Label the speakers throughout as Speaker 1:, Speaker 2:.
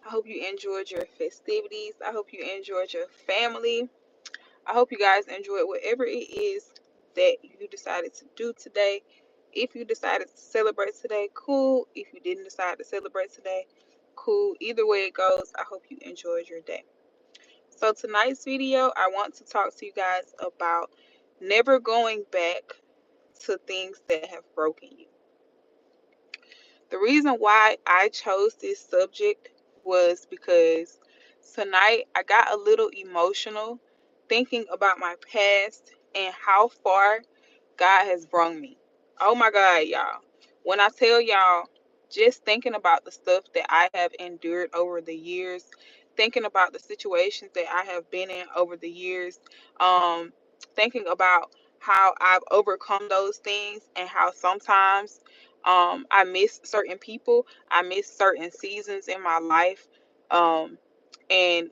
Speaker 1: I hope you enjoyed your festivities. I hope you enjoyed your family. I hope you guys enjoyed whatever it is that you decided to do today. If you decided to celebrate today, cool. If you didn't decide to celebrate today, cool. Either way it goes, I hope you enjoyed your day. So, tonight's video, I want to talk to you guys about never going back to things that have broken you. The reason why I chose this subject was because tonight I got a little emotional thinking about my past and how far God has brought me. Oh my God, y'all. When I tell y'all, just thinking about the stuff that I have endured over the years, thinking about the situations that I have been in over the years, um, thinking about how I've overcome those things and how sometimes I miss certain people, I miss certain seasons in my life. Um, and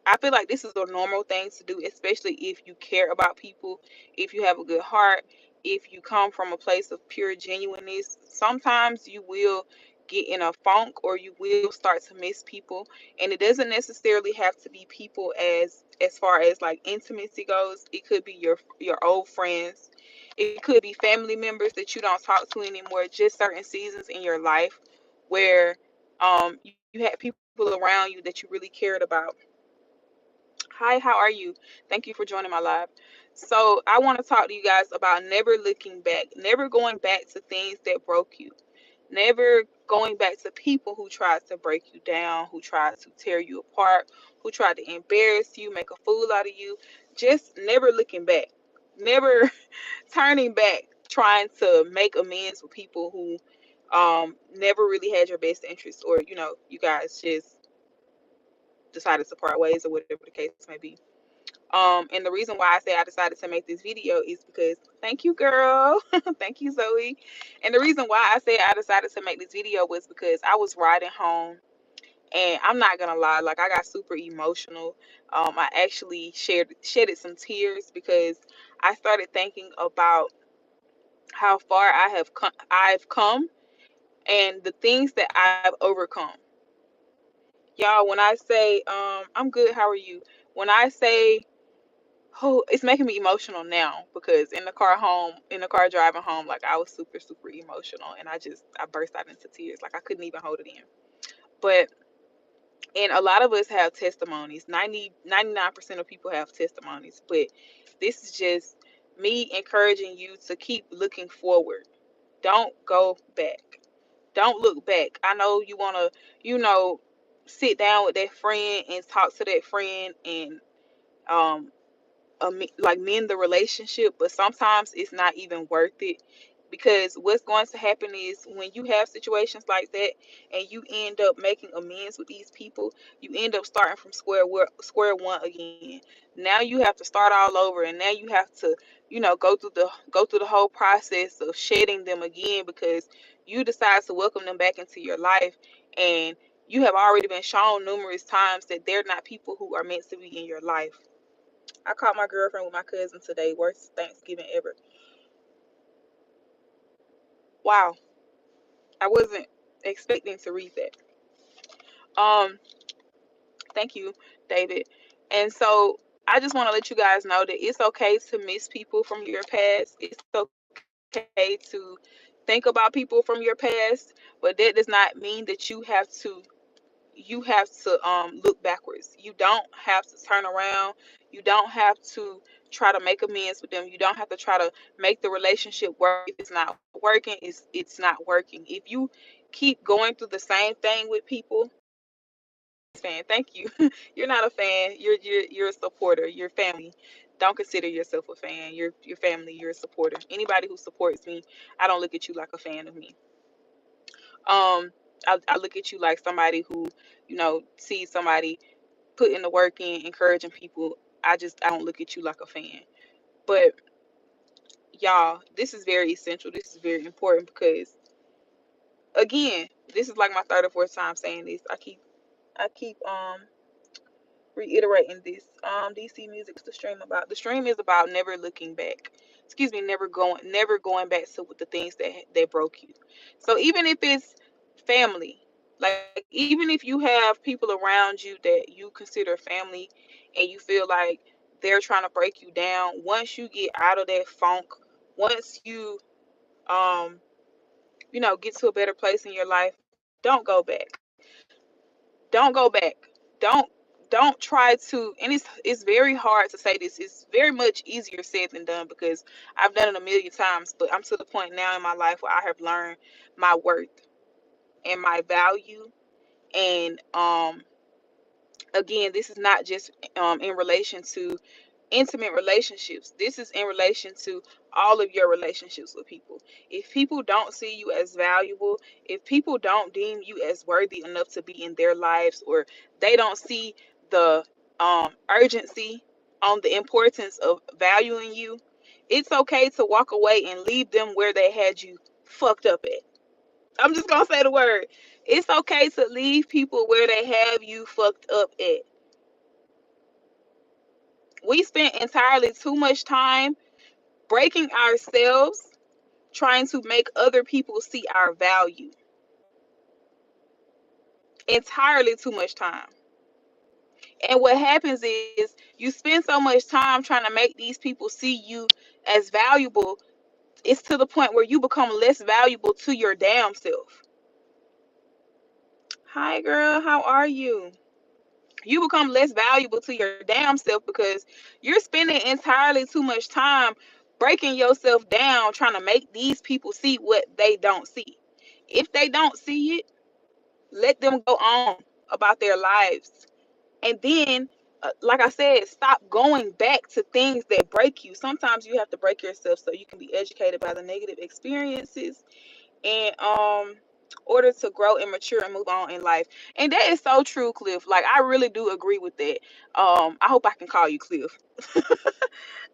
Speaker 1: I feel like this is a normal thing to do, especially if you care about people, if you have a good heart, if you come from a place of pure genuineness. Sometimes you will get in a funk or you will start to miss people, and it doesn't necessarily have to be people as far as like intimacy goes. It could be your old friends. It could be family members that you don't talk to anymore. Just certain seasons in your life where you had people around you that you really cared about. Hi, how are you? Thank you for joining my live. So, I want to talk to you guys about never looking back, never going back to things that broke you, never going back to people who tried to break you down, who tried to tear you apart, who tried to embarrass you, make a fool out of you. Just never looking back, never turning back, trying to make amends with people who never really had your best interest, or you guys just decided to part ways or whatever the case may be. And the reason why I say I decided to make this video is because thank you, girl. Thank you, Zoe. And the reason why I say I decided to make this video was because I was riding home, and I'm not gonna lie, like I got super emotional. I actually shedded some tears because I started thinking about how far I've come and the things that I've overcome. Y'all, when I say I'm good, how are you? When I say, oh, it's making me emotional now because in the car driving home, like I was super, super emotional, and I burst out into tears. Like I couldn't even hold it in. But and a lot of us have testimonies. 99% of people have testimonies, but this is just me encouraging you to keep looking forward. Don't go back. Don't look back. I know you want to, you know, sit down with that friend and talk to that friend and um like mend the relationship, but sometimes it's not even worth it, because what's going to happen is when you have situations like that and you end up making amends with these people, you end up starting from square one again. Now you have to start all over, and now you have to go through the whole process of shedding them again because you decide to welcome them back into your life, and you have already been shown numerous times that they're not people who are meant to be in your life. I caught my girlfriend with my cousin today. Worst Thanksgiving ever. Wow. I wasn't expecting to read that. Um, Thank you, David. And so I just want to let you guys know that it's okay to miss people from your past. It's okay to think about people from your past, but that does not mean that you have to look backwards. You don't have to turn around. You don't have to try to make amends with them. You don't have to try to make the relationship work. If it's not working, it's not working. If you keep going through the same thing with people, fan, thank you. You're not a fan. You're a supporter. You're family. Don't consider yourself a fan. You're family. You're a supporter. Anybody who supports me, I don't look at you like a fan of me. I look at you like somebody who, sees somebody putting the work in, encouraging people. I don't look at you like a fan. But y'all, this is very essential. This is very important because again, this is like my third or fourth time saying this. I keep reiterating this. DC Music, what's the stream about? The stream is about never looking back. Excuse me, never going back to the things that broke you. So even if it's family, Like, even if you have people around you that you consider family and you feel like they're trying to break you down, once you get out of that funk, once you um get to a better place in your life, don't go back. Don't go back. Don't don't try to, and it's very hard to say this. It's very much easier said than done because I've done it a million times, but I'm to the point now in my life where I have learned my worth and my value. And again, this is not just in relation to intimate relationships. This is in relation to all of your relationships with people. If people don't see you as valuable, if people don't deem you as worthy enough to be in their lives, or they don't see the urgency on the importance of valuing you, it's okay to walk away and leave them where they had you fucked up at. I'm just gonna say the word. It's okay to leave people where they have you fucked up at. We spent entirely too much time breaking ourselves trying to make other people see our value. Entirely too much time. And what happens is you spend so much time trying to make these people see you as valuable, it's to the point where you become less valuable to your damn self. Hi girl, how are you? You become less valuable to your damn self because you're spending entirely too much time breaking yourself down trying to make these people see what they don't see. If they don't see it, let them go on about their lives. And then, like I said, stop going back to things that break you. Sometimes you have to break yourself so you can be educated by the negative experiences and order to grow and mature and move on in life. And that is so true, Cliff. Like, I really do agree with that. I hope I can call you Cliff.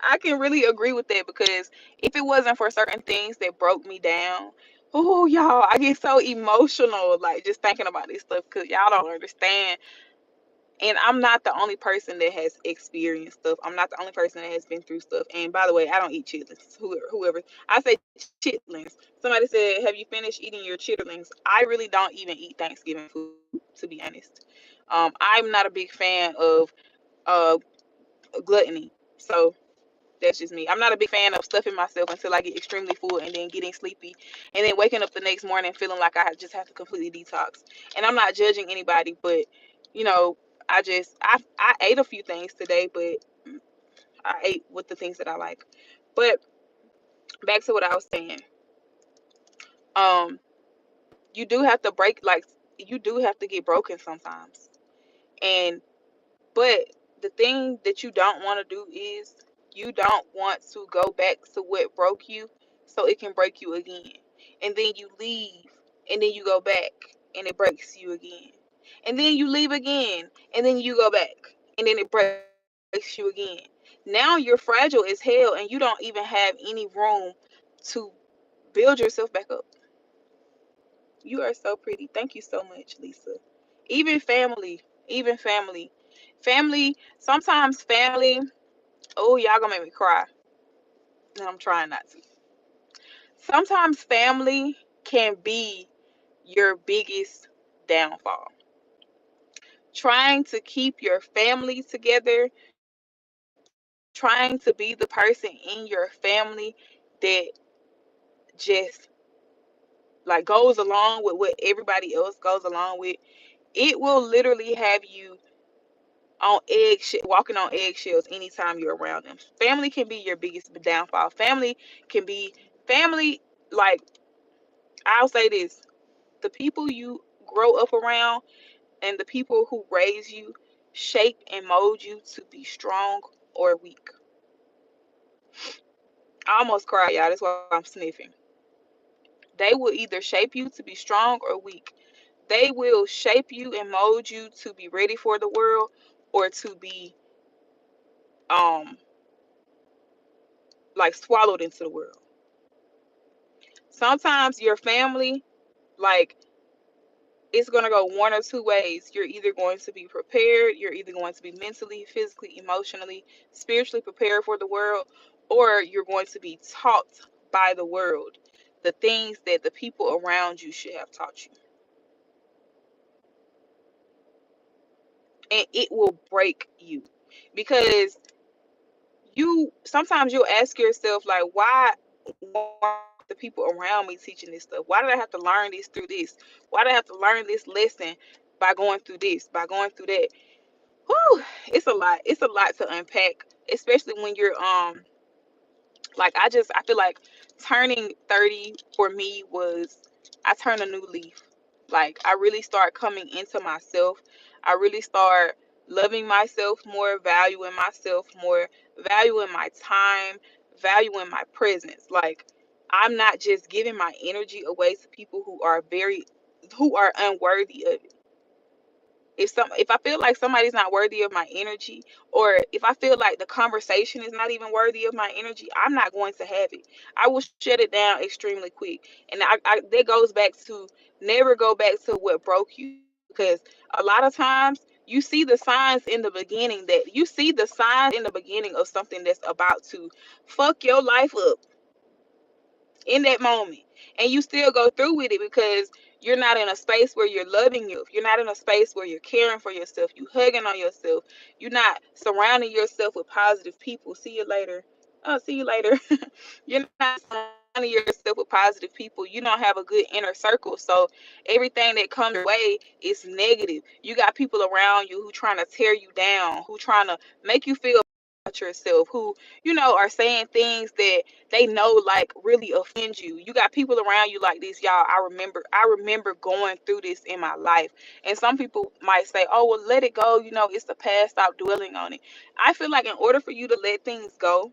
Speaker 1: I can really agree with that because if it wasn't for certain things that broke me down, oh y'all, I get so emotional like just thinking about this stuff because y'all don't understand. And I'm not the only person that has experienced stuff. I'm not the only person that has been through stuff. And by the way, I don't eat chitlins. Whoever I say chitlins. Somebody said, "Have you finished eating your chitterlings?" I really don't even eat Thanksgiving food, to be honest. I'm not a big fan of uh gluttony. So that's just me. I'm not a big fan of stuffing myself until I get extremely full and then getting sleepy and then waking up the next morning feeling like just have to completely detox. And I'm not judging anybody, but you know, I ate a few things today, but I ate with the things that I like. But back to what I was saying. Um, you do have to break, like, you do have to get broken sometimes. And but the thing that you don't want to do is you don't want to go back to what broke you so it can break you again. And then you leave and then you go back and it breaks you again. And then you leave again and then you go back and then it breaks you again. Now you're fragile as hell and you don't even have any room to build yourself back up. You are so pretty. Thank you so much, Lisa. Even family, even family. Family, sometimes family, oh, y'all gonna make me cry. And I'm trying not to. Sometimes family can be your biggest downfall. Trying to keep your family together, trying to be the person in your family that just like goes along with what everybody else goes along with, it will literally have you on walking on eggshells anytime you're around them. Family can be your biggest downfall. Family, like, I'll say this, the people you grow up around and the people who raise you shape and mold you to be strong or weak. I almost cried, y'all. That's why I'm sniffing. They will either shape you to be strong or weak. They will shape you and mold you to be ready for the world or to be um like swallowed into the world. Sometimes your family, like, it's going to go one or two ways. You're either going to be prepared, you're either going to be mentally, physically, emotionally, spiritually prepared for the world, or you're going to be taught by the world the things that the people around you should have taught you. and it will break you. Because you sometimes you'll ask yourself, like, why are the people around me teaching this stuff? Why did I have to learn this through this? Why did I have to learn this lesson by going through this, by going through that? Whew, it's a lot. It's a lot to unpack, especially when you're like, I feel like turning 30 for me was, I turned a new leaf. Like, I really start coming into myself. I really start loving myself more, valuing myself more, valuing my time, valuing my presence. Like, I'm not just giving my energy away to people who are unworthy of it. If I feel like somebody's not worthy of my energy, or if I feel like the conversation is not even worthy of my energy, I'm not going to have it. I will shut it down extremely quick. And that goes back to, never go back to what broke you. Because a lot of times you see the signs in the beginning of something that's about to fuck your life up in that moment, and you still go through with it because you're not in a space where you're loving you. You're not in a space where you're caring for yourself, you hugging on yourself, you're not surrounding yourself with positive people. See you later. Oh, see you later. You're not surrounding yourself with positive people. You don't have a good inner circle, so everything that comes your way is negative. You got people around you who trying to tear you down, who trying to make you feel about yourself, who are saying things that they know, like, really offend you. You got people around you like this, y'all. I remember going through this in my life. And some people might say, oh, well, let it go, it's the past, stop dwelling on it. I feel like in order for you to let things go,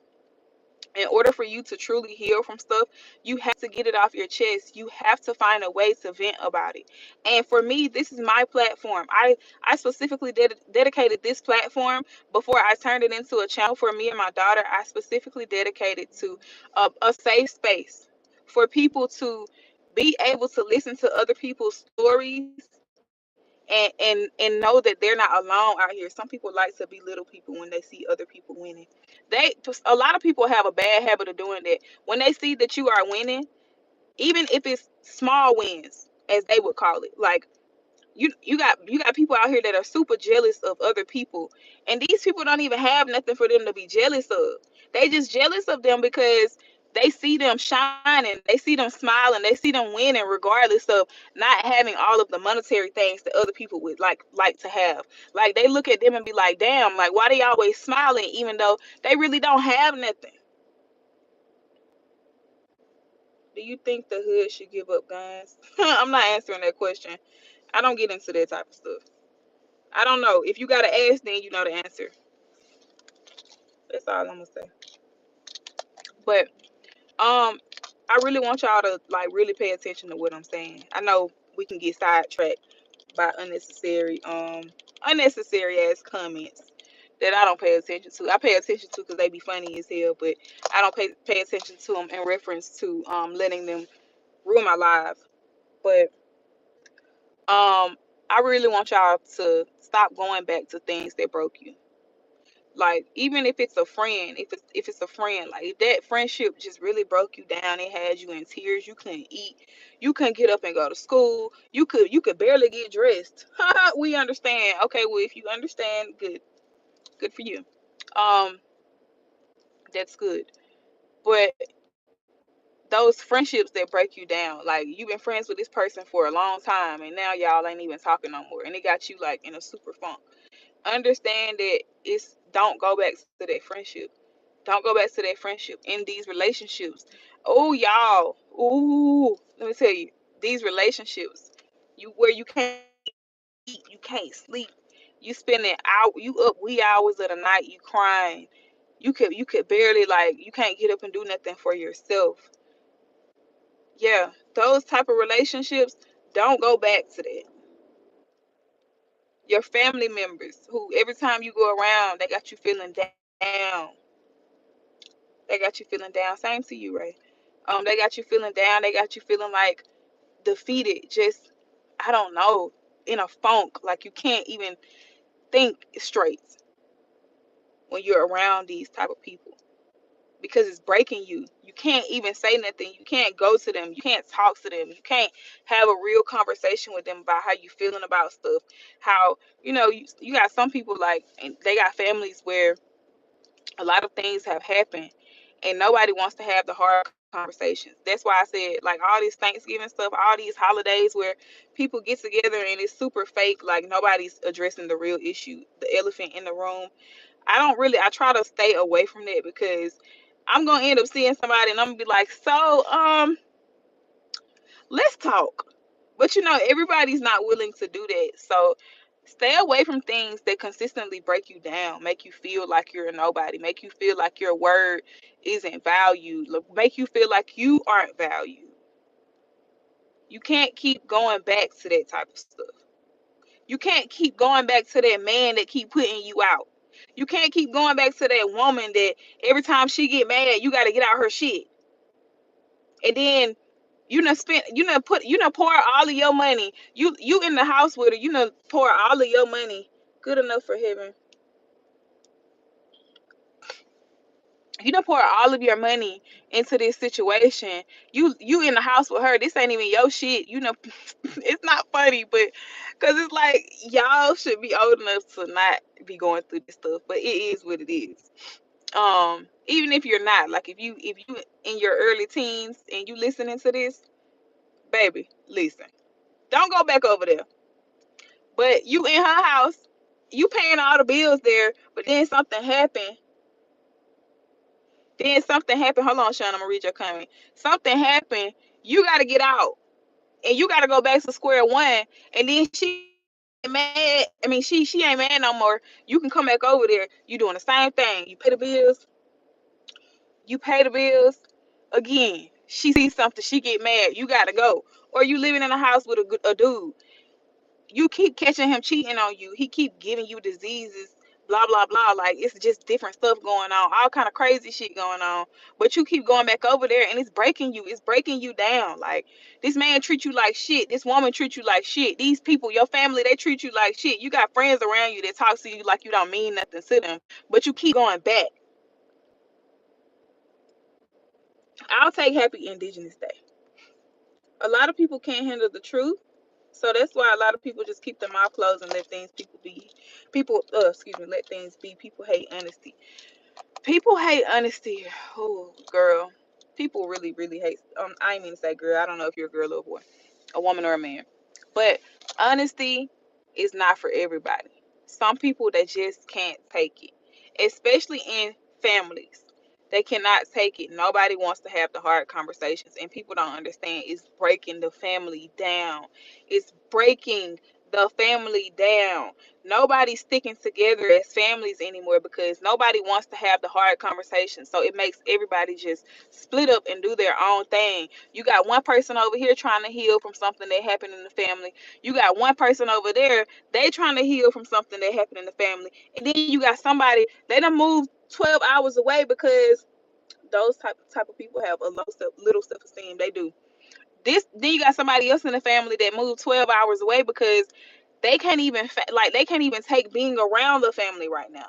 Speaker 1: in order for you to truly heal from stuff, you have to get it off your chest. You have to find a way to vent about it. And for me, this is my platform. I specifically dedicated this platform before I turned it into a channel for me and my daughter. I specifically dedicated to a safe space for people to be able to listen to other people's stories, and know that they're not alone out here. Some people like to belittle people when they see other people winning. A lot of people have a bad habit of doing that. When they see that you are winning, even if it's small wins, as they would call it, like, you got people out here that are super jealous of other people, and these people don't even have nothing for them to be jealous of. They just jealous of them because they see them shining, they see them smiling, they see them winning, regardless of not having all of the monetary things that other people would like to have. Like, they look at them and be like, damn, like, why they always smiling even though they really don't have nothing. Do you think the hood should give up guns? I'm not answering that question. I don't get into that type of stuff. I don't know. If you got to ask, then you know the answer. That's all I'm gonna say. But I really want y'all to, like, really pay attention to what I'm saying. I know we can get sidetracked by unnecessary ass comments that I don't pay attention to. I pay attention to because they be funny as hell, but I don't pay attention to them in reference to letting them ruin my life. But I really want y'all to stop going back to things that broke you. Like, even if it's a friend, if it's a friend, like, if that friendship just really broke you down, it had you in tears, you couldn't eat, you couldn't get up and go to school, you could barely get dressed. We understand. Okay, well, if you understand, good for you. Um, that's good. But those friendships that break you down, like, you've been friends with this person for a long time, and now y'all ain't even talking no more, and it got you, like, in a super funk. Understand that it's don't go back to that friendship. Don't go back to that friendship in these relationships. Oh, y'all. Ooh, let me tell you, these relationships, where you can't eat, you can't sleep, you spending out, you up wee hours of the night, you crying. You could barely, like, you can't get up and do nothing for yourself. Yeah, those type of relationships, don't go back to that. Your family members, who every time you go around, they got you feeling down. They got you feeling down. Same to you, Ray. They got you feeling down. They got you feeling like defeated. Just, I don't know, in a funk. Like, you can't even think straight when you're around these type of people. because it's breaking you. You can't even say nothing. You can't go to them. You can't talk to them. You can't have a real conversation with them about how you feeling about stuff. How, you got some people like, and they got families where a lot of things have happened and nobody wants to have the hard conversations. That's why I said, like, all this Thanksgiving stuff, all these holidays where people get together and it's super fake, like nobody's addressing the real issue, the elephant in the room. I try to stay away from that because I'm gonna end up seeing somebody and I'm gonna be like, so let's talk. But everybody's not willing to do that. So stay away from things that consistently break you down, make you feel like you're a nobody, make you feel like your word isn't valued, make you feel like you aren't valued. You can't keep going back to that type of stuff. You can't keep going back to that man that keep putting you out. You can't keep going back to that woman that every time she get mad, you got to get out her shit. And then pour all of your money. You in the house with her, pour all of your money. Good enough for heaven. You don't pour all of your money into this situation. You in the house with her. This ain't even your shit. It's not funny, but because it's like y'all should be old enough to not be going through this stuff. But it is what it is. Even if you're not, like if you in your early teens and you listening to this, baby, listen. Don't go back over there. But you in her house, you paying all the bills there, but then something happened. Then something happened. Hold on, Sean, I'm gonna read your comment. Something happened. You gotta get out. And you gotta go back to square one. And then she mad. I mean, she ain't mad no more. You can come back over there. You doing the same thing. You pay the bills. You pay the bills. Again, she sees something, she get mad. You gotta go. Or you living in a house with a dude. You keep catching him cheating on you. He keep giving you diseases, blah blah blah. Like, it's just different stuff going on, all kind of crazy shit going on. But you keep going back over there, and it's breaking you. It's breaking you down. Like, this man treat you like shit. This woman treat you like shit. These people, your family, they treat you like shit. You got friends around you that talk to you like you don't mean nothing to them, but you keep going back. I'll take Happy Indigenous Day. A lot of people can't handle the truth. So that's why a lot of people just keep their mouth closed and let things let things be. People hate honesty. People hate honesty. Oh, girl. People really, really hate. I ain't mean to say girl. I don't know if you're a girl or a boy, a woman or a man. But honesty is not for everybody. Some people that just can't take it, especially in families. They cannot take it. Nobody wants to have the hard conversations, and people don't understand. It's breaking the family down. It's breaking the family down. Nobody's sticking together as families anymore because nobody wants to have the hard conversations. So it makes everybody just split up and do their own thing. You got one person over here trying to heal from something that happened in the family. You got one person over there, they trying to heal from something that happened in the family. And then you got somebody, they done moved 12 hours away because those type of people have a little self-esteem. They do. Then you got somebody else in the family that moved 12 hours away because they can't even they can't even take being around the family right now.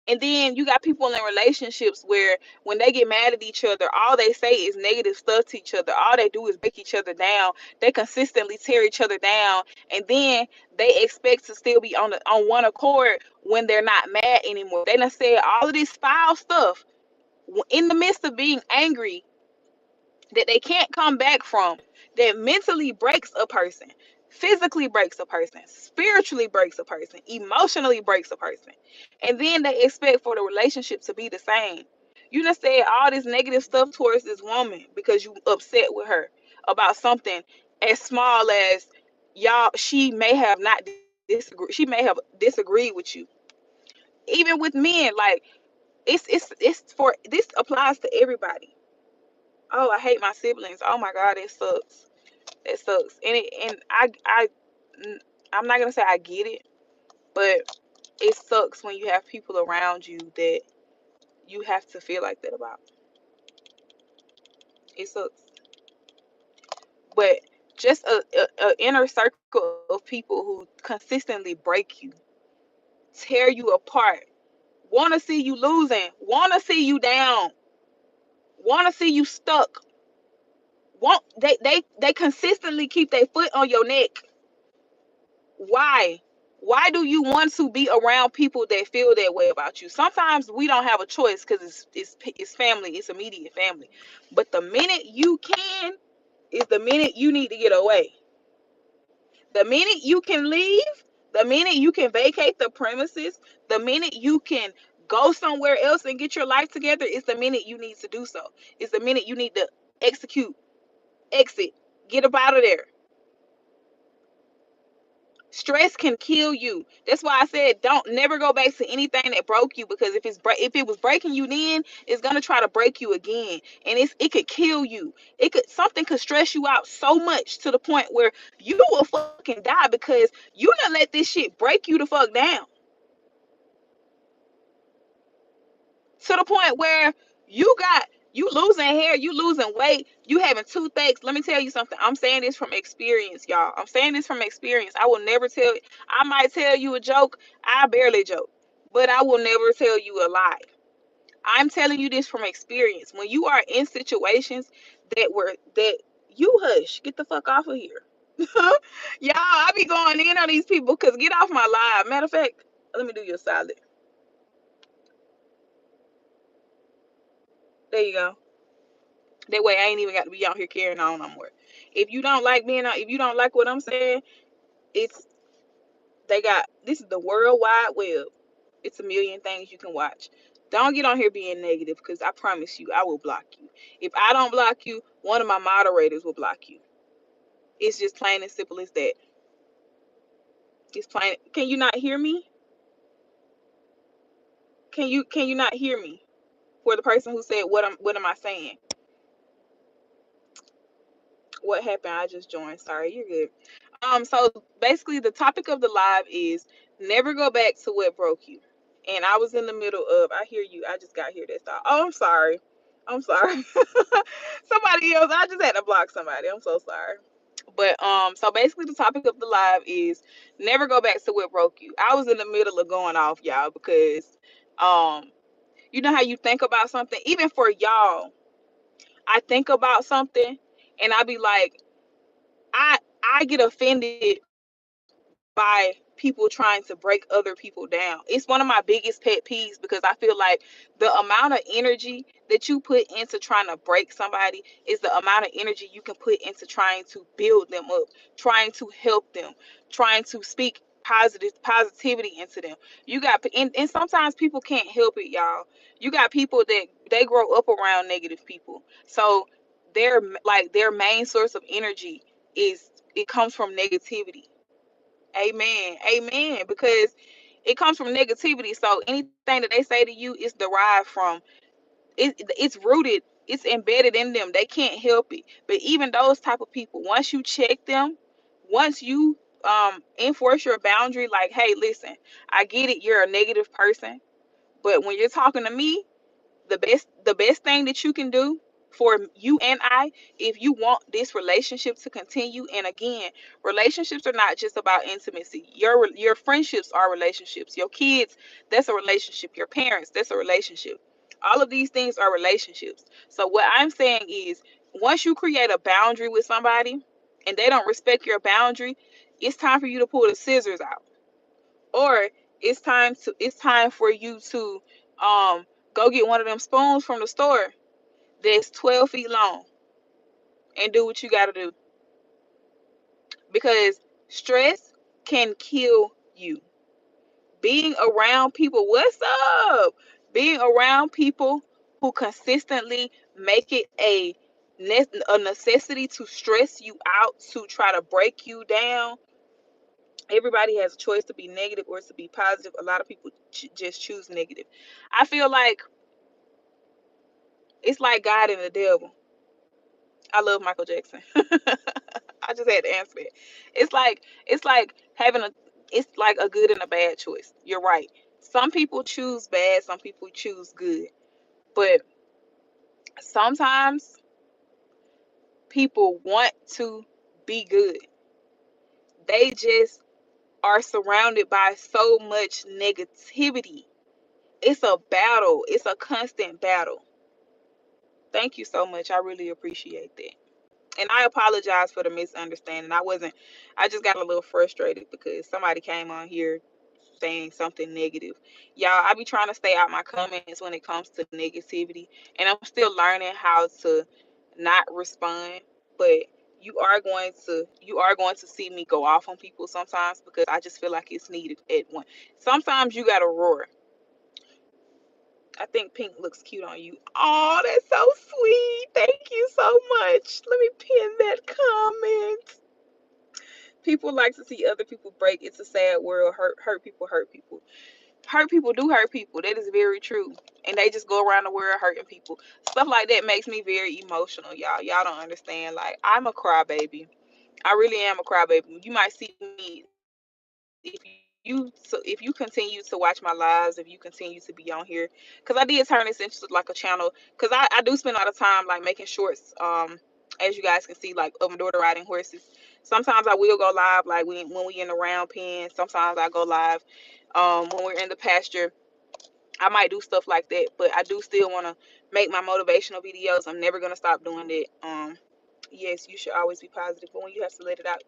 Speaker 1: And then you got people in relationships where when they get mad at each other, all they say is negative stuff to each other. All they do is break each other down. They consistently tear each other down. And then they expect to still be on one accord when they're not mad anymore. They done said all of this foul stuff in the midst of being angry that they can't come back from, that mentally breaks a person, physically breaks a person, spiritually breaks a person, emotionally breaks a person. And then they expect for the relationship to be the same. You done said all this negative stuff towards this woman because you upset with her about something as small as she may have not she may have disagreed with you. Even with men, like, it's for this applies to everybody. Oh, I hate my siblings. Oh my God, it sucks. It sucks. I'm not gonna say I get it, but it sucks when you have people around you that you have to feel like that about. It sucks. But just a inner circle of people who consistently break you, tear you apart, want to see you losing, want to see you down. want to see you stuck. Want they consistently keep their foot on your neck. Why? Why do you want to be around people that feel that way about you? Sometimes we don't have a choice because it's family, it's immediate family. But the minute you can is the minute you need to get away. The minute you can leave, the minute you can vacate the premises, the minute you can go somewhere else and get your life together, is the minute you need to do so. It's the minute you need to execute, exit, get up out of there. Stress can kill you. That's why I said don't never go back to anything that broke you, because if it was breaking you then, it's gonna try to break you again, and it could kill you. Something could stress you out so much to the point where you will fucking die because you done let this shit break you the fuck down to the point where you losing hair, you losing weight, you having toothaches. Let me tell you something. I'm saying this from experience, y'all. I'm saying this from experience. I will never tell. I might tell you a joke. I barely joke, but I will never tell you a lie. I'm telling you this from experience. When you are in situations that you hush, get the fuck off of here. Y'all, I be going in on these people because get off my live. Matter of fact, let me do you a solid. There you go. That way I ain't even got to be out here carrying on no more. If you don't like being out, if you don't like what I'm saying, it's this is the World Wide Web. It's a million things you can watch. Don't get on here being negative because I promise you I will block you. If I don't block you, one of my moderators will block you. It's just plain and simple as that. It's plain. Can you not hear me? Can you not hear me? For the person who said what am I saying? What happened? I just joined. Sorry, you're good. So basically the topic of the live is never go back to what broke you. And I was in the middle of, I hear you. I just got here. That's all. Oh, I'm sorry. I'm sorry. Somebody else. I just had to block somebody. I'm so sorry. But so basically the topic of the live is never go back to what broke you. I was in the middle of going off, y'all, because you know how you think about something, even for y'all, I think about something and I be like, I I get offended by people trying to break other people down. It's one of my biggest pet peeves because I feel like the amount of energy that you put into trying to break somebody is the amount of energy you can put into trying to build them up, trying to help them, trying to speak positivity into them. You got and sometimes people can't help it, y'all. You got people that they grow up around negative people. So their main source of energy is it comes from negativity. Amen. Amen. Because it comes from negativity. So anything that they say to you is derived from it's rooted, it's embedded in them. They can't help it. But even those type of people, once you check them, once you enforce your boundary, like, hey, listen, I get it, you're a negative person, but when you're talking to me, the best thing that you can do for you and I, if you want this relationship to continue, and again, relationships are not just about intimacy. Your friendships are relationships. Your kids, that's a relationship. Your parents, that's a relationship. All of these things are relationships. So what I'm saying is, once you create a boundary with somebody and they don't respect your boundary, it's time for you to pull the scissors out, or it's time for you to go get one of them spoons from the store that's 12 feet long and do what you got to do, because stress can kill you. Being around people, what's up, being around people who consistently make it a necessity to stress you out, to try to break you down. Everybody has a choice to be negative or to be positive. A lot of people just choose negative. I feel like it's like God and the devil. I love Michael Jackson. I just had to answer it. It's like having a it's like a good and a bad choice. You're right. Some people choose bad, some people choose good. But sometimes people want to be good. They just are surrounded by so much negativity. It's a battle. It's a constant battle. Thank you so much. I really appreciate that. And I apologize for the misunderstanding. I just got a little frustrated because somebody came on here saying something negative. Y'all, I be trying to stay out my comments when it comes to negativity, and I'm still learning how to not respond. But you are going to see me go off on people sometimes because I just feel like it's needed at one. Sometimes you gotta roar. I think pink looks cute on you. Oh, that's so sweet. Thank you so much. Let me pin that comment. People like to see other people break. It's a sad world. Hurt people hurt people. Hurt people do hurt people. That is very true. And they just go around the world hurting people. Stuff like that makes me very emotional, y'all. Y'all don't understand. Like, I'm a crybaby. I really am a crybaby. You might see me if you continue to watch my lives, if you continue to be on here, because I did turn this into like a channel, because I do spend a lot of time like making shorts, as you guys can see, like of my daughter riding horses. Sometimes I will go live, like when we in the round pen. Sometimes I go live when we're in the pasture. I might do stuff like that, but I do still want to make my motivational videos. I'm never gonna stop doing that. Yes, you should always be positive, but when you have to let it out,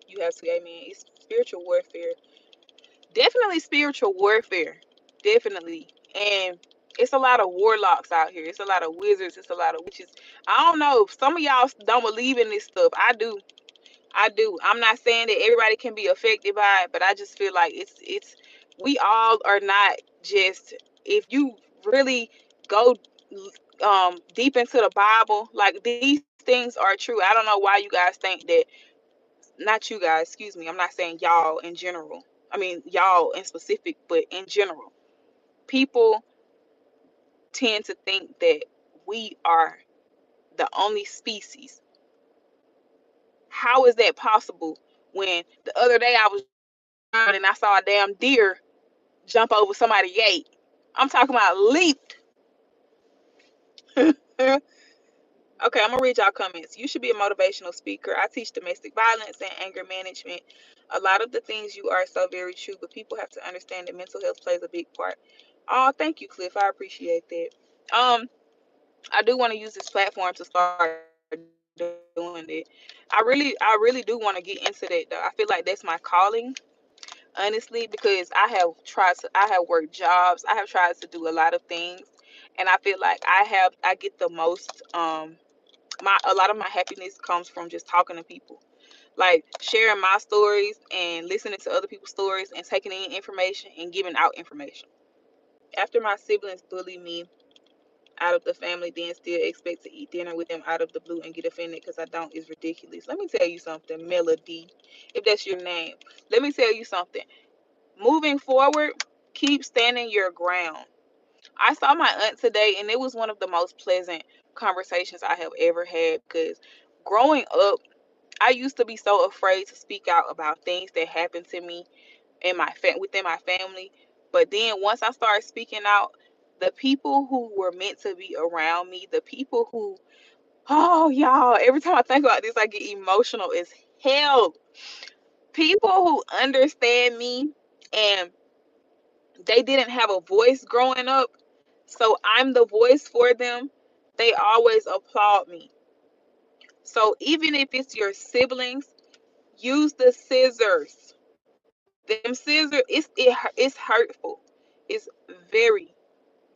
Speaker 1: you have to. Amen. It's spiritual warfare. Definitely spiritual warfare. Definitely. And it's a lot of warlocks out here. It's a lot of wizards. It's a lot of witches. I don't know. Some of y'all don't believe in this stuff. I do. I do. I'm not saying that everybody can be affected by it, but I just feel like it's we all are not just, if you really go deep into the Bible, like these things are true. I don't know why you guys think that, not you guys, excuse me. I'm not saying y'all in general. I mean y'all in specific, but in general. People tend to think that we are the only species. How is that possible when the other day I was driving and I saw a damn deer jump over somebody's gate? I'm talking about leaped. Okay, I'm gonna read y'all comments. You should be a motivational speaker. I teach domestic violence and anger management. A lot of the things you are so very true, but people have to understand that mental health plays a big part. Oh, thank you, Cliff. I appreciate that. I do want to use this platform to start doing it. I really do want to get into that though. I feel like that's my calling, honestly, because I have worked jobs, I have tried to do a lot of things, and I feel like I get the most my a lot of my happiness comes from just talking to people, like sharing my stories and listening to other people's stories and taking in information and giving out information. After my siblings bully me out of the family, then still expect to eat dinner with them out of the blue and get offended because I don't is ridiculous. Let me tell you something, Melody, if that's your name. Let me tell you something. Moving forward, keep standing your ground. I saw my aunt today, and it was one of the most pleasant conversations I have ever had because growing up, I used to be so afraid to speak out about things that happened to me in within my family. But then once I started speaking out, the people who were meant to be around me, the people who, oh y'all, every time I think about this, I get emotional as hell. People who understand me and they didn't have a voice growing up, so I'm the voice for them. They always applaud me. So even if it's your siblings, use the scissors. Them scissors, it's hurtful. It's very,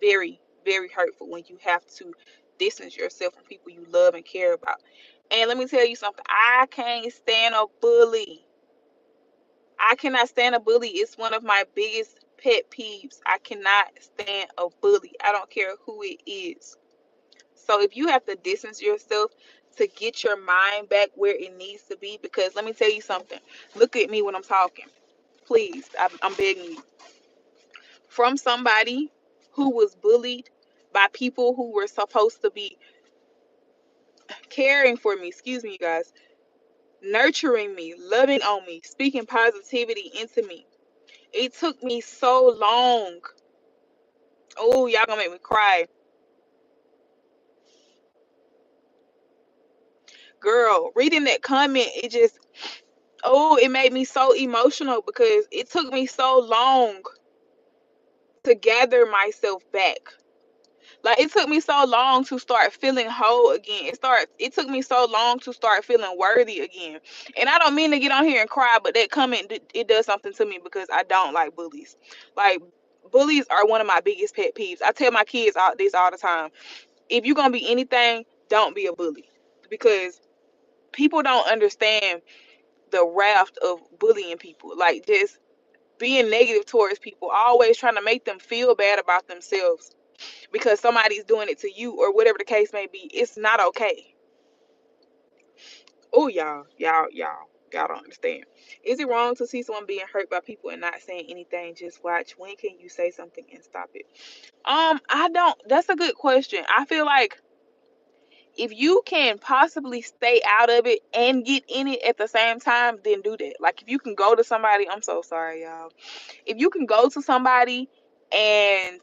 Speaker 1: very, very hurtful when you have to distance yourself from people you love and care about. And let me tell you something. I can't stand a bully. I cannot stand a bully. It's one of my biggest pet peeves. I cannot stand a bully. I don't care who it is. So if you have to distance yourself to get your mind back where it needs to be, because let me tell you something. Look at me when I'm talking. Please, I'm begging you. From somebody who was bullied by people who were supposed to be caring for me, excuse me, you guys, nurturing me, loving on me, speaking positivity into me. It took me so long. Oh, y'all gonna make me cry. Girl, reading that comment, it made me so emotional because it took me so long to gather myself back, Like it took me so long to start feeling whole again. It took me so long to start feeling worthy again. And I don't mean to get on here and cry, but that comment, it does something to me because I don't like bullies. Like bullies are one of my biggest pet peeves. I tell my kids this all the time. If you're gonna be anything, don't be a bully. Because people don't understand the raft of bullying people. Like just being negative towards people, always trying to make them feel bad about themselves because somebody's doing it to you or whatever the case may be. It's not okay. Oh, y'all don't understand. Is it wrong to see someone being hurt by people and not saying anything? Just watch. When can you say something and stop it? I don't. That's a good question. I feel like if you can possibly stay out of it and get in it at the same time, then do that. Like if you can go to somebody, I'm so sorry, y'all. If you can go to somebody and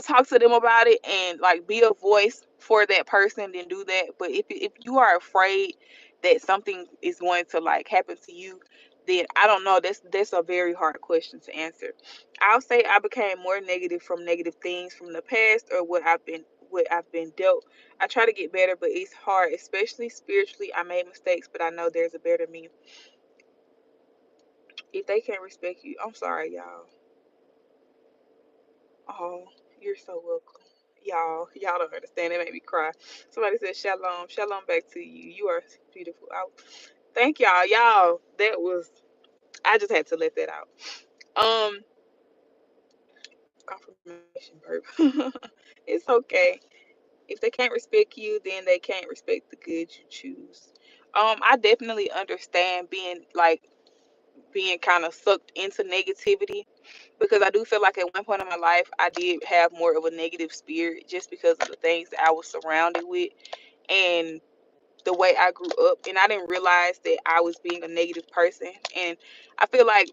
Speaker 1: talk to them about it and like be a voice for that person, then do that. But if you are afraid that something is going to like happen to you, then I don't know. That's a very hard question to answer. I'll say I became more negative from negative things from the past or what I've been dealt. I try to get better, but it's hard, especially spiritually. I made mistakes, but I know there's a better me. If they can't respect you, I'm sorry, y'all. Oh, you're so welcome. Y'all don't understand. It made me cry. Somebody said shalom. Shalom back to you. You are beautiful. Thank y'all. Y'all, I just had to let that out. Um, confirmation burp. It's okay. If they can't respect you, then they can't respect the good you choose. I definitely understand being kind of sucked into negativity because I do feel like at one point in my life I did have more of a negative spirit just because of the things that I was surrounded with and the way I grew up, and I didn't realize that I was being a negative person. And I feel like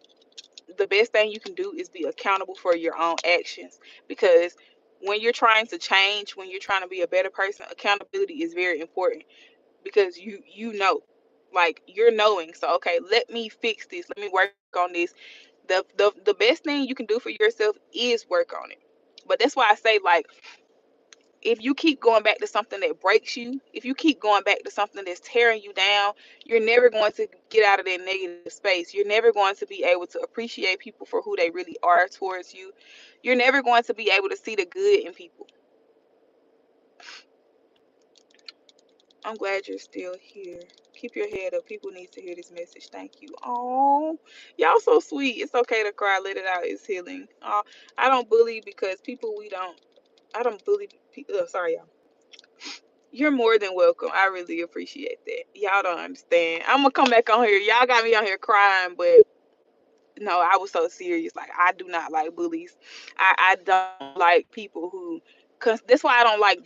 Speaker 1: the best thing you can do is be accountable for your own actions because when you're trying to change, when you're trying to be a better person, accountability is very important because like you're knowing. So okay, let me fix this. Let me work on this. The best thing you can do for yourself is work on it. But that's why I say like if you keep going back to something that breaks you, if you keep going back to something that's tearing you down, you're never going to get out of that negative space. You're never going to be able to appreciate people for who they really are towards you. You're never going to be able to see the good in people. I'm glad you're still here. Keep your head up. People need to hear this message. Thank you. Oh, y'all so sweet. It's okay to cry. Let it out. It's healing. I don't bully because people we don't. I don't bully. Sorry, y'all. You're more than welcome. I really appreciate that. Y'all don't understand. I'm gonna come back on here. Y'all got me on here crying, but no, I was so serious. Like I do not like bullies. I don't like people who, cause that's why I don't like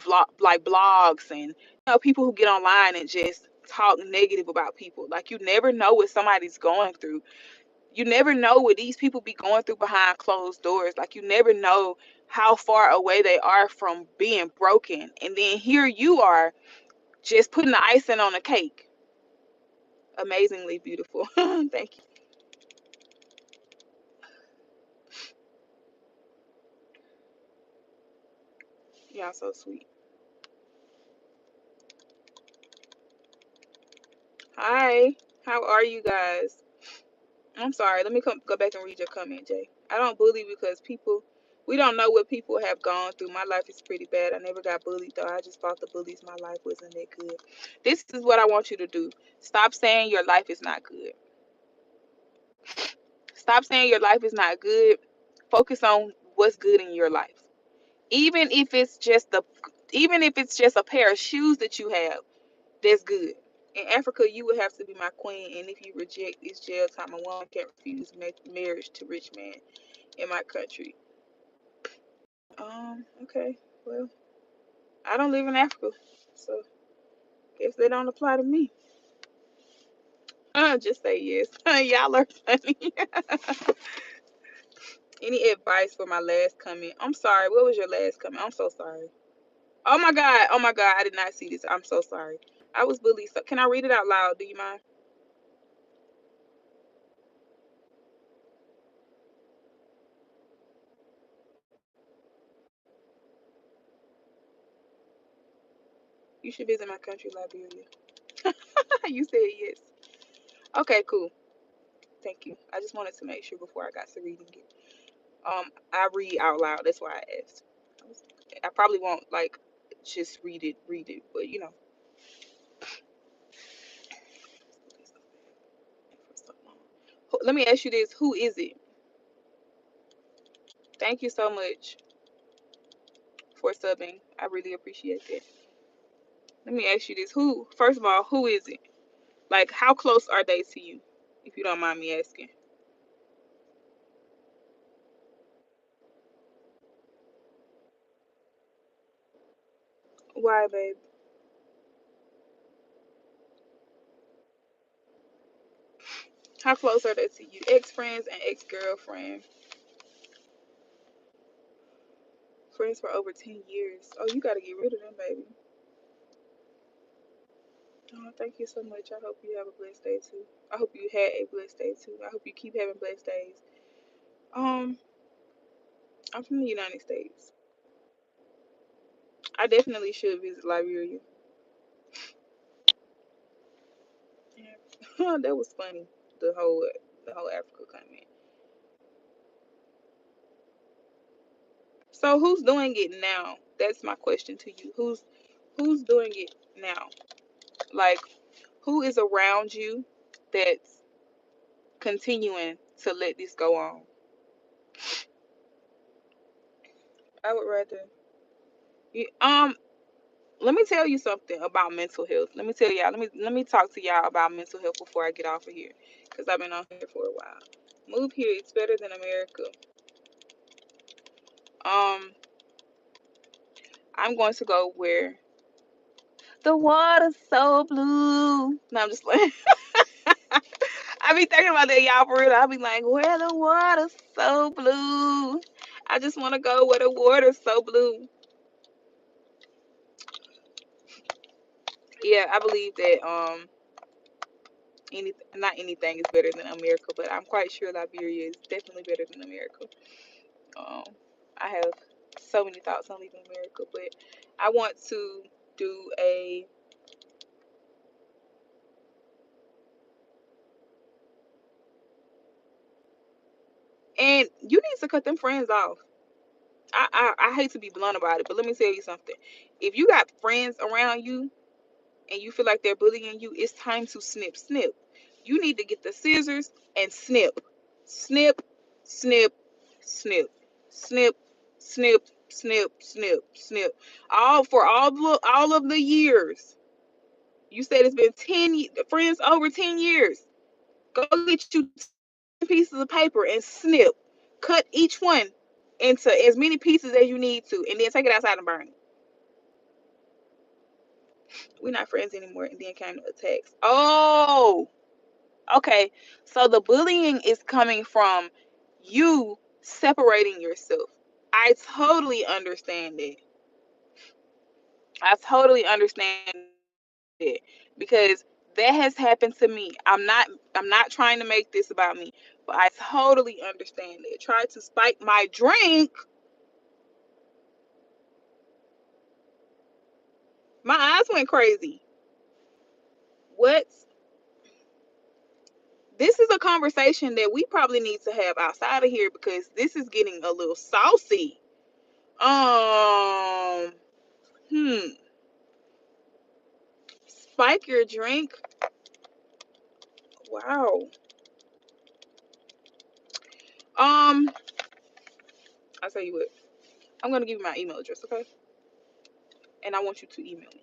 Speaker 1: blogs and people who get online and just talk negative about people. Like you never know what somebody's going through. You never know what these people be going through behind closed doors. Like you never know how far away they are from being broken. And then here you are just putting the icing on the cake. Amazingly beautiful. Thank you. Y'all so sweet. Hi. How are you guys? I'm sorry. Let me go back and read your comment, Jay. I don't bully because we don't know what people have gone through. My life is pretty bad. I never got bullied though. I just fought the bullies. My life wasn't that good. This is what I want you to do. Stop saying your life is not good. Stop saying your life is not good. Focus on what's good in your life. Even if it's just the even if it's just a pair of shoes that you have, that's good. In Africa, you would have to be my queen, and if you reject, it's jail time. A woman can't refuse marriage to rich man in my country. Okay. Well, I don't live in Africa, so guess they don't apply to me. Just say yes. Y'all are funny. Any advice for my last comment? I'm sorry. What was your last comment? I'm so sorry. Oh my god. Oh my god. I did not see this. I'm so sorry. I was bullied. So can I read it out loud? Do you mind? You should visit my country, Liberia. You said yes. Okay, cool. Thank you. I just wanted to make sure before I got to reading it. I read out loud. That's why I asked. I probably won't like just read it, but you know. Let me ask you this: who is it? Thank you so much for subbing. I really appreciate that. Let me ask you this: who? First of all, who is it? Like, how close are they to you? If you don't mind me asking. Why, babe? How close are they to you? Ex friends and ex girlfriend. Friends for over 10 years. Oh, you gotta get rid of them, baby. Oh, thank you so much. I hope you have a blessed day too. I hope you had a blessed day too. I hope you keep having blessed days. Um, I'm from the United States. I definitely should visit Liberia. Yeah. That was funny. The whole Africa comment. So who's doing it now? That's my question to you. Who's doing it now? Like, who is around you that's continuing to let this go on? I would rather. You, let me tell you something about mental health. Let me tell y'all. Let me talk to y'all about mental health before I get off of here, because I've been on here for a while. Move here. It's better than America. Um, I'm going to go where the water's so blue. No, I'm just like I be thinking about that, y'all, for real. I be like, where the water's so blue. I just want to go where the water's so blue. Yeah, I believe that not anything is better than America, but I'm quite sure Liberia is definitely better than America. Um, I have so many thoughts on leaving America, but I want to do a and you need to cut them friends off. I hate to be blunt about it, but let me tell you something. If you got friends around you and you feel like they're bullying you, it's time to snip, snip. You need to get the scissors and snip, snip, snip, snip, snip, snip, snip, snip, snip. All of the years. You said it's been friends over 10 years. Go get you 10 pieces of paper and snip. Cut each one into as many pieces as you need to, and then take it outside and burn it. We're not friends anymore. And then came the attacks. Oh, okay. So the bullying is coming from you separating yourself. I totally understand it. I totally understand it because that has happened to me. I'm not trying to make this about me, but I totally understand it. Tried to spike my drink. My eyes went crazy. What? This is a conversation that we probably need to have outside of here because this is getting a little saucy. Um, hmm. Spike your drink. Wow. Um, I'll tell you what. I'm gonna give you my email address, okay? And I want you to email me.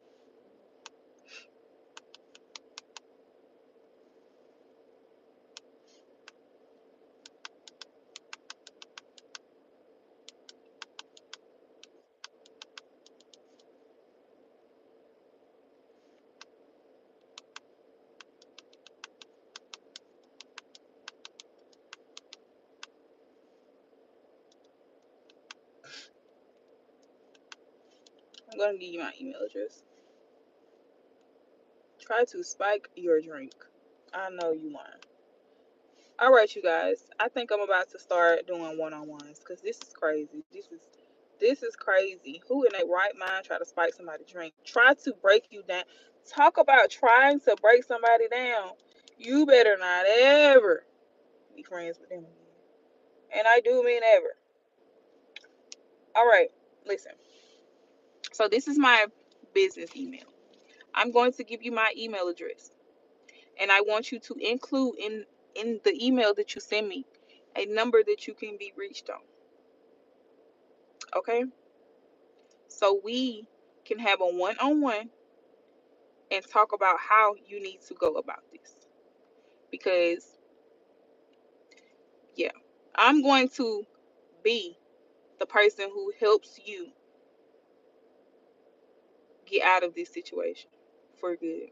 Speaker 1: I'm gonna give you my email address. Try to spike your drink. I know you want. All right, you guys. I think I'm about to start doing one-on-ones because this is crazy. This is This is crazy. Who in their right mind try to spike somebody's drink? Try to break you down. Talk about trying to break somebody down. You better not ever be friends with them again. And I do mean ever. All right, listen. So this is my business email. I'm going to give you my email address, and I want you to include in the email that you send me a number that you can be reached on. Okay? So we can have a one-on-one and talk about how you need to go about this. Because yeah, I'm going to be the person who helps you get out of this situation for good.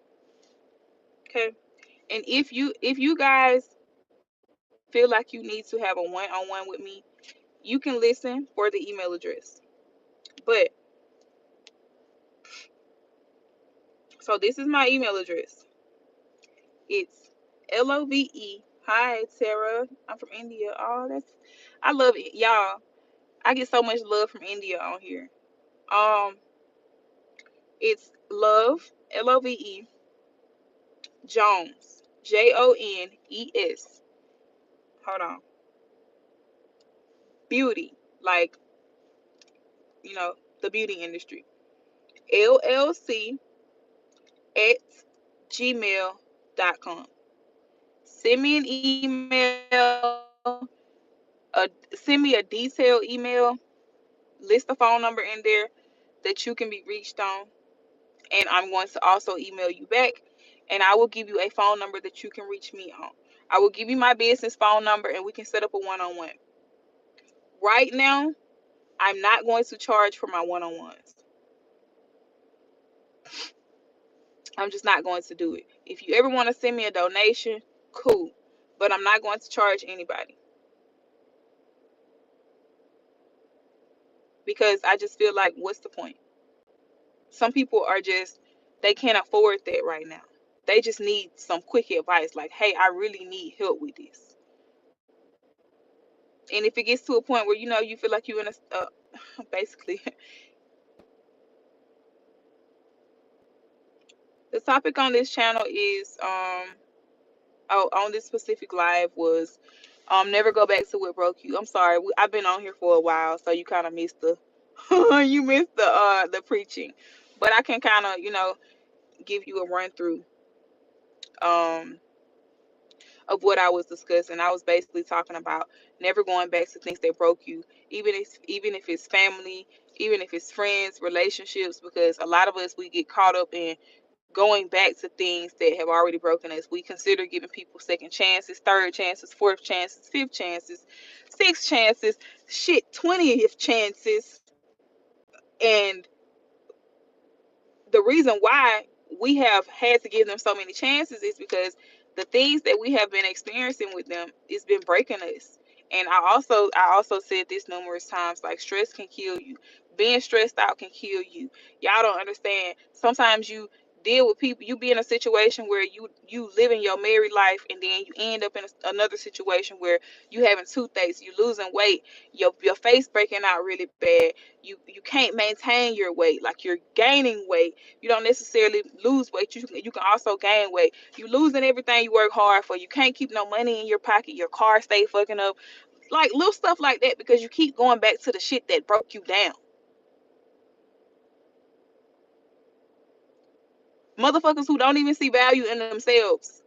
Speaker 1: Okay? And if you guys feel like you need to have a one-on-one with me, you can listen for the email address. But so this is my email address. It's LOVE. Hi Sarah. I'm from India. Oh, I love it. Y'all. I get so much love from India on here. Um it's love, LOVE, Jones. JONES. Hold on. Beauty. Like, the beauty industry. LLC at gmail.com. Send me an email, send me a detailed email, list the phone number in there that you can be reached on, and I'm going to also email you back, and I will give you a phone number that you can reach me on. I will give you my business phone number, and we can set up a one-on-one. Right now, I'm not going to charge for my one-on-ones. I'm just not going to do it. If you ever want to send me a donation, cool, but I'm not going to charge anybody because I just feel like, what's the point? Some people they can't afford that right now. They just need some quick advice like, hey, I really need help with this. And if it gets to a point where you feel like you're in a basically the topic on this channel is on this specific live was never go back to what broke you. I'm sorry, I've been on here for a while, so you kind of missed the you missed the preaching, but I can kind of give you a run through um of what I was discussing. I was basically talking about never going back to things that broke you, even if it's family, even if it's friends, relationships, because a lot of us, we get caught up in going back to things that have already broken us. We consider giving people second chances, third chances, fourth chances, fifth chances, sixth chances, 20th chances. And the reason why we have had to give them so many chances is because the things that we have been experiencing with them, it's been breaking us. And I also said this numerous times, like, stress can kill you. Being stressed out can kill you. Y'all don't understand. Sometimes you deal with people, you be in a situation where you live in your married life, and then you end up in another situation where you having toothaches, you losing weight, your face breaking out really bad, you can't maintain your weight, like you're gaining weight. You don't necessarily lose weight, you can also gain weight. You losing everything you work hard for. You can't keep no money in your pocket. Your car stay fucking up, like little stuff like that, because you keep going back to the shit that broke you down. Motherfuckers who don't even see value in themselves,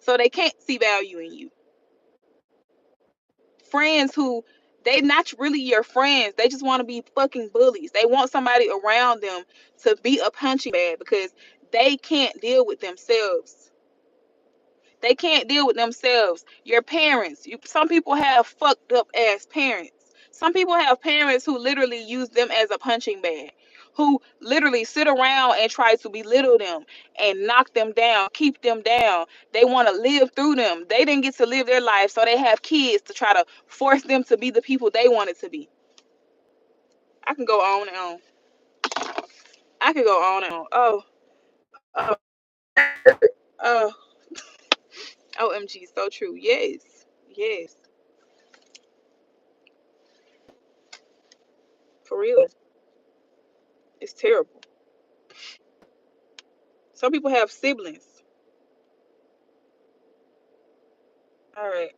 Speaker 1: so they can't see value in you. Friends who, they not really your friends, they just want to be fucking bullies. They want somebody around them to be a punching bag because they can't deal with themselves. They can't deal with themselves. Your parents. Some people have fucked up ass parents. Some people have parents who literally use them as a punching bag, who literally sit around and try to belittle them and knock them down, keep them down. They want to live through them. They didn't get to live their life, so they have kids to try to force them to be the people they wanted to be. I can go on and on. I could go on and on. Oh, oh, OMG, so true. Yes, yes. For real. It's terrible. Some people have siblings. All right.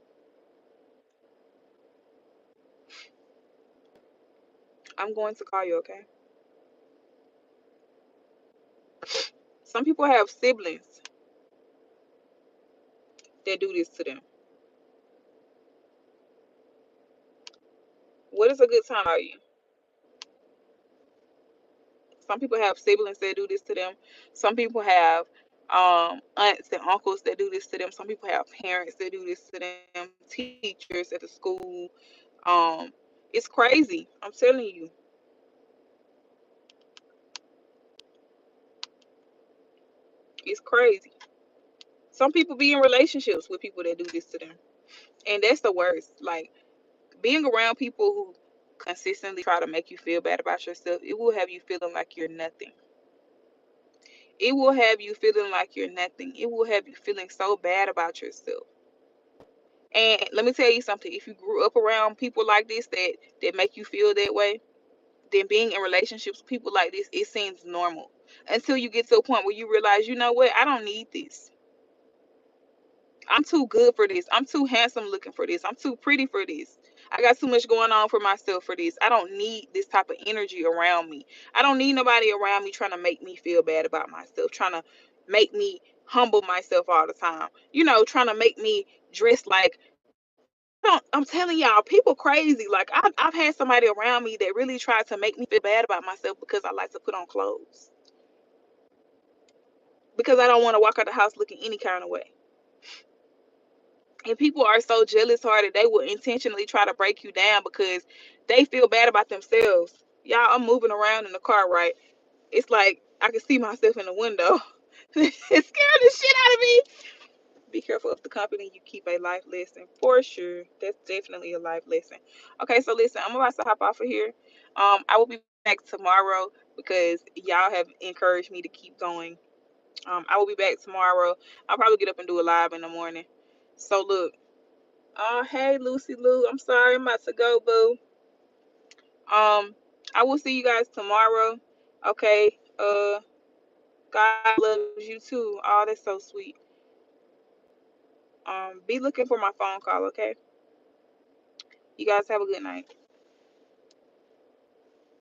Speaker 1: I'm going to call you, okay? Some people have siblings that do this to them. What is a good time for you? Some people have siblings that do this to them. Some people have aunts and uncles that do this to them. Some people have parents that do this to them. Teachers at the school. Um, it's crazy. I'm telling you, it's crazy. Some people be in relationships with people that do this to them, and that's the worst. Like being around people who consistently try to make you feel bad about yourself, it will have you feeling like you're nothing. It will have you feeling like you're nothing. It will have you feeling so bad about yourself. And let me tell you something. If you grew up around people like this that make you feel that way, then being in relationships with people like this, it seems normal. Until you get to a point where you realize, you know what, I don't need this. I'm too good for this. I'm too handsome looking for this. I'm too pretty for this. I got too much going on for myself for this. I don't need this type of energy around me. I don't need nobody around me trying to make me feel bad about myself, trying to make me humble myself all the time. Trying to make me dress like I'm telling y'all, people crazy. Like I've had somebody around me that really tried to make me feel bad about myself because I like to put on clothes. Because I don't want to walk out the house looking any kind of way. And people are so jealous hearted, they will intentionally try to break you down because they feel bad about themselves. Y'all, I'm moving around in the car, right? It's like I can see myself in the window. It scared the shit out of me. Be careful of the company you keep. A life lesson for sure. That's definitely a life lesson. Okay, so listen, I'm about to hop off of here. I will be back tomorrow because y'all have encouraged me to keep going. I will be back tomorrow. I'll probably get up and do a live in the morning. So look, hey Lucy Lou, I'm sorry, I'm about to go, boo. I will see you guys tomorrow. Okay. God loves you too. Oh, that's so sweet. Be looking for my phone call, okay? You guys have a good night.